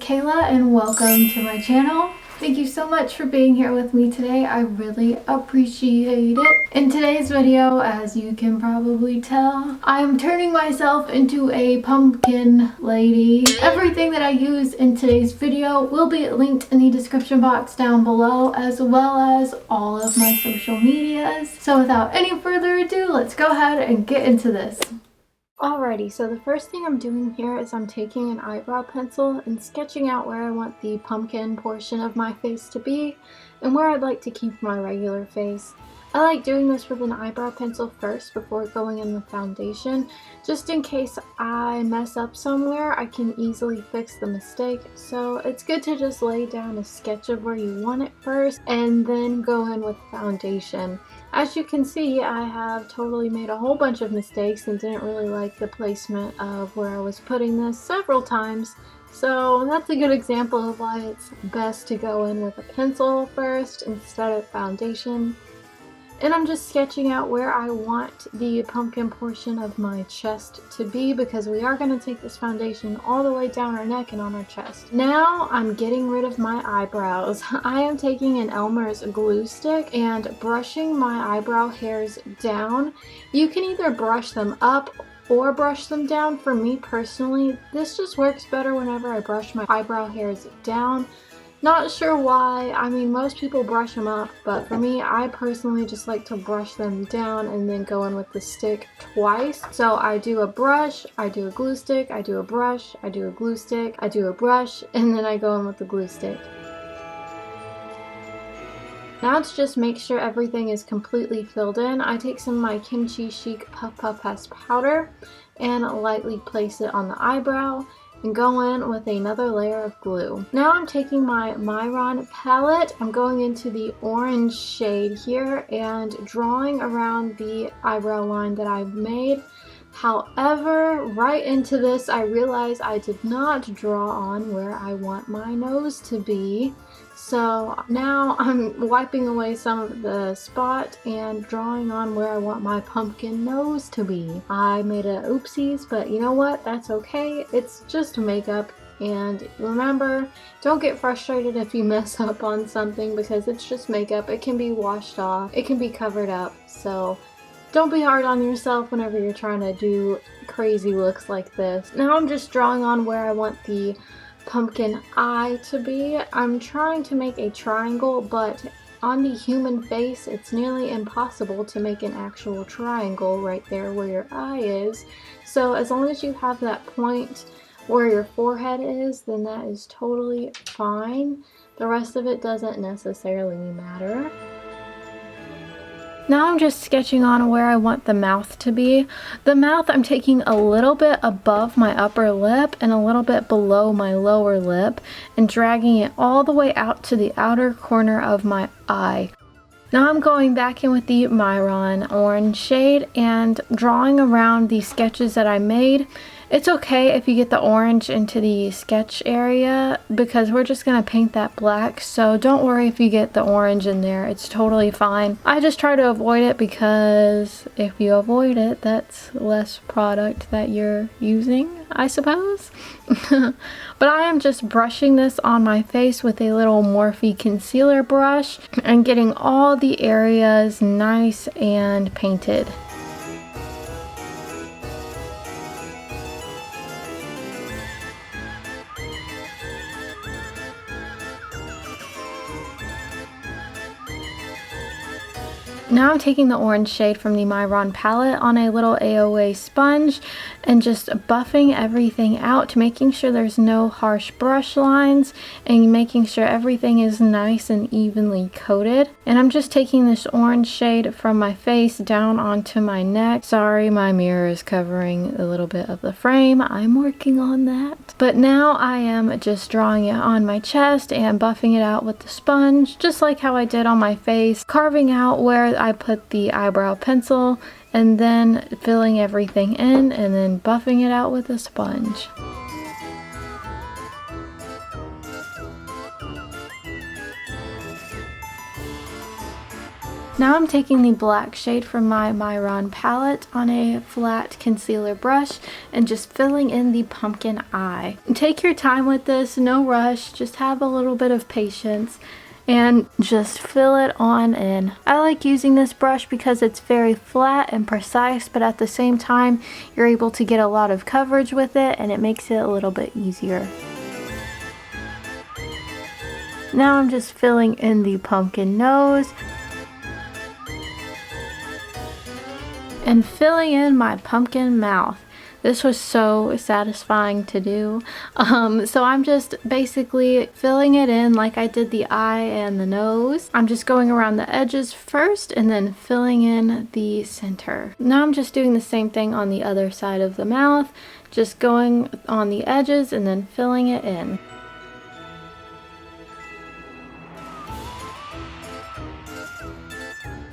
Kayla and welcome to my channel. Thank you so much for being here with me today. I really appreciate it. In today's video, as you can probably tell, I'm turning myself into a pumpkin lady. Everything that I use in today's video will be linked in the description box down below, as well as all of my social medias. So without any further ado, let's go ahead and get into this. Alrighty, so the first thing I'm doing here is I'm taking an eyebrow pencil and sketching out where I want the pumpkin portion of my face to be and where I'd like to keep my regular face. I like doing this with an eyebrow pencil first before going in with foundation, just in case I mess up somewhere. I can easily fix the mistake, so it's good to just lay down a sketch of where you want it first and then go in with foundation. As you can see, I have totally made a whole bunch of mistakes and didn't really like the placement of where I was putting this several times. So that's a good example of why it's best to go in with a pencil first instead of foundation. And I'm just sketching out where I want the pumpkin portion of my chest to be, because we are going to take this foundation all the way down our neck and on our chest. Now I'm getting rid of my eyebrows. I am taking an Elmer's glue stick and brushing my eyebrow hairs down. You can either brush them up or brush them down. For me personally, this just works better whenever I brush my eyebrow hairs down. Not sure why. I mean, most people brush them up, but for me, I personally just like to brush them down and then go in with the stick twice. So I do a brush, I do a glue stick, I do a brush, I do a glue stick, I do a brush, and then I go in with the glue stick. Now to just make sure everything is completely filled in, I take some of my Kimchi Chic Puff Puff Pass powder and lightly place it on the eyebrow and go in with another layer of glue. Now I'm taking my Mehron palette. I'm going into the orange shade here and drawing around the eyebrow line that I've made. However, right into this, I realized I did not draw on where I want my nose to be. So now I'm wiping away some of the spot and drawing on where I want my pumpkin nose to be. I made a oopsies, but you know what? That's okay. It's just makeup. And remember, don't get frustrated if you mess up on something, because it's just makeup. It can be washed off. It can be covered up. So don't be hard on yourself whenever you're trying to do crazy looks like this. Now I'm just drawing on where I want the pumpkin eye to be. I'm trying to make a triangle, but on the human face it's nearly impossible to make an actual triangle right there where your eye is. So as long as you have that point where your forehead is, then that is totally fine. The rest of it doesn't necessarily matter. Now I'm just sketching on where I want the mouth to be. The mouth I'm taking a little bit above my upper lip and a little bit below my lower lip and dragging it all the way out to the outer corner of my eye. Now I'm going back in with the Mehron orange shade and drawing around the sketches that I made. It's okay if you get the orange into the sketch area, because we're just going to paint that black, so don't worry if you get the orange in there. It's totally fine. I just try to avoid it, because if you avoid it, that's less product that you're using, I suppose. But I am just brushing this on my face with a little Morphe concealer brush and getting all the areas nice and painted. Now I'm taking the orange shade from the Mehron palette on a little AOA sponge and just buffing everything out, making sure there's no harsh brush lines and making sure everything is nice and evenly coated. And I'm just taking this orange shade from my face down onto my neck. Sorry, my mirror is covering a little bit of the frame. I'm working on that. But now I am just drawing it on my chest and buffing it out with the sponge, just like how I did on my face, carving out where I put the eyebrow pencil and then filling everything in and then buffing it out with a sponge. Now I'm taking the black shade from my Mehron palette on a flat concealer brush and just filling in the pumpkin eye. Take your time with this, no rush, just have a little bit of patience and just fill it on in. I like using this brush because it's very flat and precise, but at the same time you're able to get a lot of coverage with it and it makes it a little bit easier. Now I'm just filling in the pumpkin nose and filling in my pumpkin mouth. This was so satisfying to do. So I'm just basically filling it in like I did the eye and the nose. I'm just going around the edges first and then filling in the center. Now I'm just doing the same thing on the other side of the mouth, just going on the edges and then filling it in.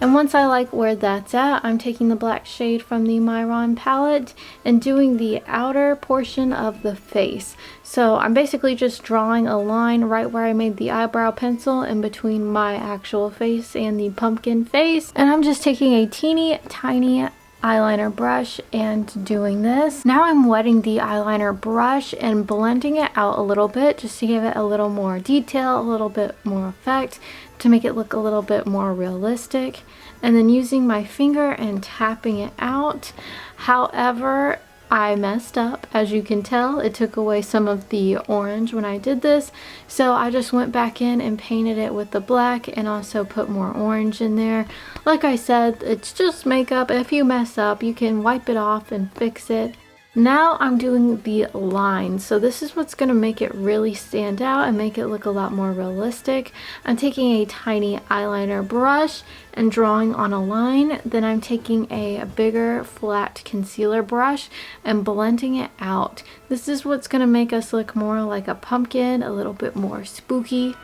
And once I like where that's at, I'm taking the black shade from the Mehron palette and doing the outer portion of the face. So I'm basically just drawing a line right where I made the eyebrow pencil in between my actual face and the pumpkin face. And I'm just taking a teeny tiny eyeliner brush and doing this. Now I'm wetting the eyeliner brush and blending it out a little bit just to give it a little more detail, a little bit more effect, to make it look a little bit more realistic, and then using my finger and tapping it out. However, I messed up. As you can tell, it took away some of the orange when I did this, so I just went back in and painted it with the black and also put more orange in there. Like I said, it's just makeup. If you mess up, you can wipe it off and fix it. Now I'm doing the lines, so this is what's going to make it really stand out and make it look a lot more realistic. I'm taking a tiny eyeliner brush and drawing on a line, then I'm taking a bigger flat concealer brush and blending it out. This is what's going to make us look more like a pumpkin, a little bit more spooky.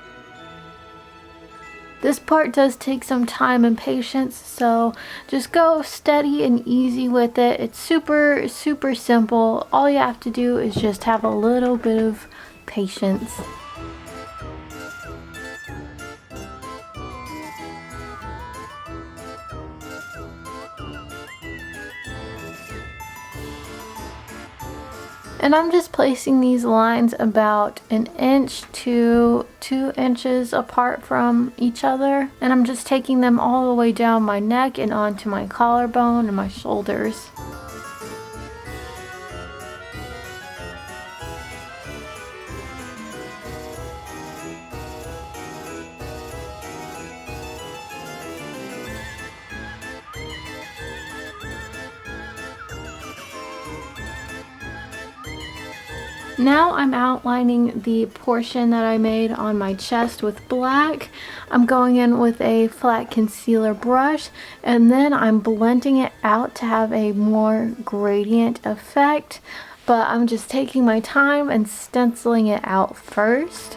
This part does take some time and patience, so just go steady and easy with it. It's super simple. All you have to do is just have a little bit of patience. And I'm just placing these lines about 1 inch to 2 inches apart from each other. And I'm just taking them all the way down my neck and onto my collarbone and my shoulders. Now I'm outlining the portion that I made on my chest with black. I'm going in with a flat concealer brush and then I'm blending it out to have a more gradient effect, but I'm just taking my time and stenciling it out first.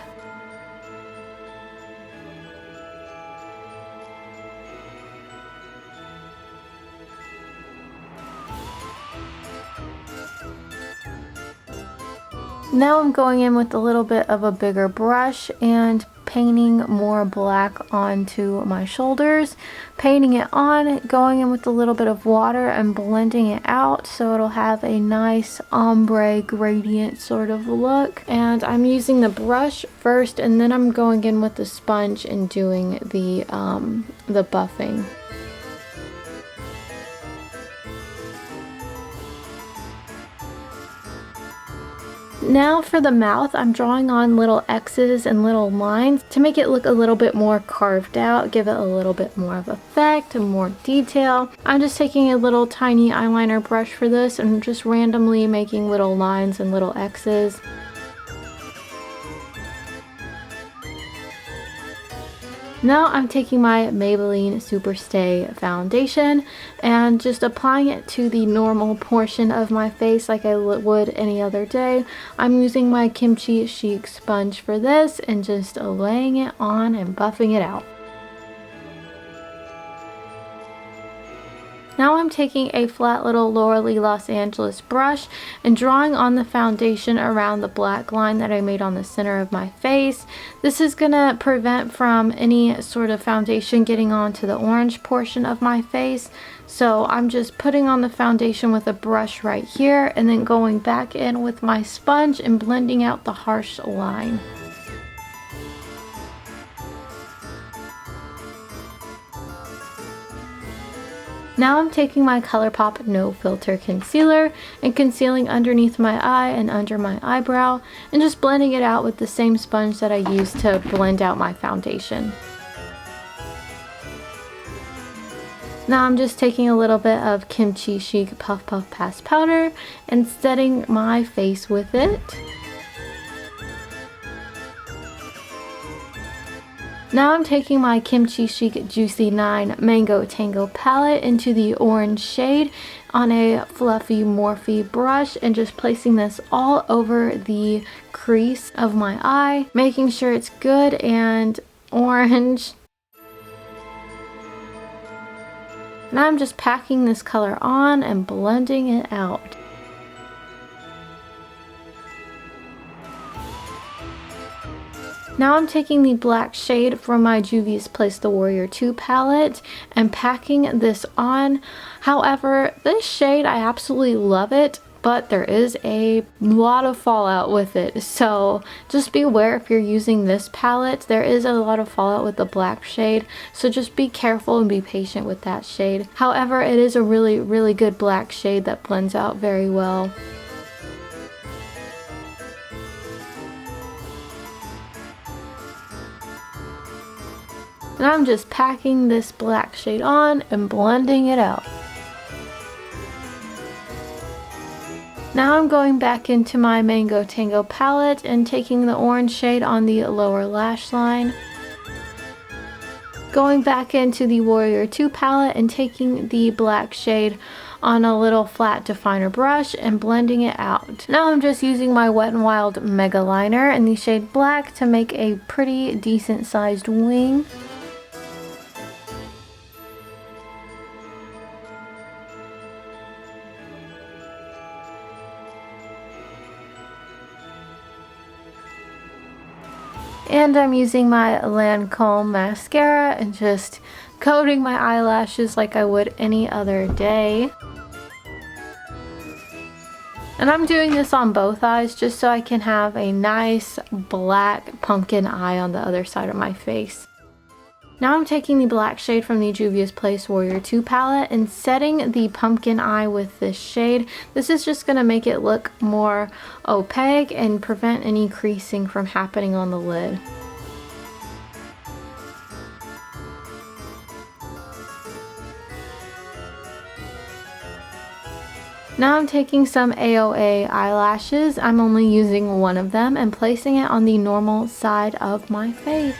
Now I'm going in with a little bit of a bigger brush and painting more black onto my shoulders, painting it on, going in with a little bit of water and blending it out so it'll have a nice ombre gradient sort of look. And I'm using the brush first and then I'm going in with the sponge and doing the buffing. Now for the mouth, I'm drawing on little X's and little lines to make it look a little bit more carved out, give it a little bit more of effect and more detail. I'm just taking a little tiny eyeliner brush for this and just randomly making little lines and little X's. Now I'm taking my Maybelline Superstay foundation and just applying it to the normal portion of my face like I would any other day. I'm using my Kimchi Chic sponge for this and just laying it on and buffing it out. Now I'm taking a flat little Laura Los Angeles brush and drawing on the foundation around the black line that I made on the center of my face. This is going to prevent from any sort of foundation getting onto the orange portion of my face. So I'm just putting on the foundation with a brush right here and then going back in with my sponge and blending out the harsh line. Now I'm taking my Colourpop No Filter Concealer and concealing underneath my eye and under my eyebrow and just blending it out with the same sponge that I used to blend out my foundation. Now I'm just taking a little bit of Kimchi Chic Puff Puff Pass Powder and setting my face with it. Now I'm taking my Kimchi Chic Juicy 9 Mango Tango palette into the orange shade on a fluffy Morphe brush and just placing this all over the crease of my eye, making sure it's good and orange. Now I'm just packing this color on and blending it out. Now I'm taking the black shade from my Juvias Place the Warrior 2 palette and packing this on. However, this shade, I absolutely love it, but there is a lot of fallout with it. So just beware if you're using this palette. There is a lot of fallout with the black shade. So just be careful and be patient with that shade. However, it is a really, really good black shade that blends out very well. Now I'm just packing this black shade on and blending it out. Now I'm going back into my Mango Tango palette and taking the orange shade on the lower lash line. Going back into the Warrior 2 palette and taking the black shade on a little flat definer brush and blending it out. Now I'm just using my Wet n Wild Mega Liner in the shade Black to make a pretty decent sized wing. And I'm using my Lancome mascara and just coating my eyelashes like I would any other day. And I'm doing this on both eyes just so I can have a nice black pumpkin eye on the other side of my face. Now I'm taking the black shade from the Juvias Place Warrior 2 palette and setting the pumpkin eye with this shade. This is just going to make it look more opaque and prevent any creasing from happening on the lid. Now I'm taking some AOA eyelashes. I'm only using one of them and placing it on the normal side of my face.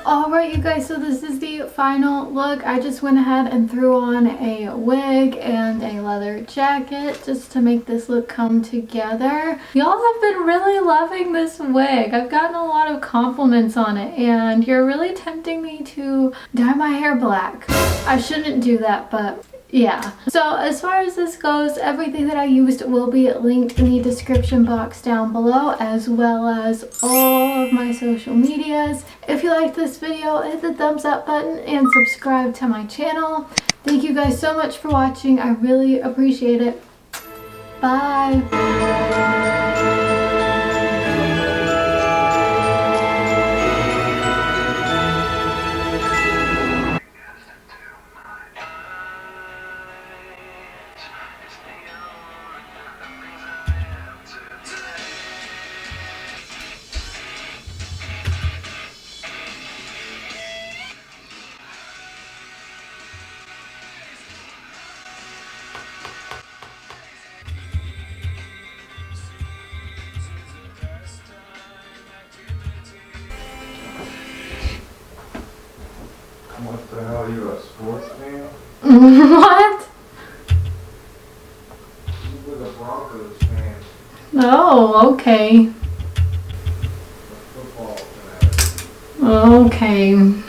Alright you guys, so this is the final look. I just went ahead and threw on a wig and a leather jacket just to make this look come together. Y'all have been really loving this wig. I've gotten a lot of compliments on it and you're really tempting me to dye my hair black. I shouldn't do that, but yeah. So as far as this goes, everything that I used will be linked in the description box down below, as well as all of my social medias. If you liked this video, hit the thumbs up button and subscribe to my channel. Thank you guys so much for watching. I really appreciate it. Bye. What the hell, you a sports fan? What? You were the Broncos fan. Oh, okay. The football fanatic. Okay.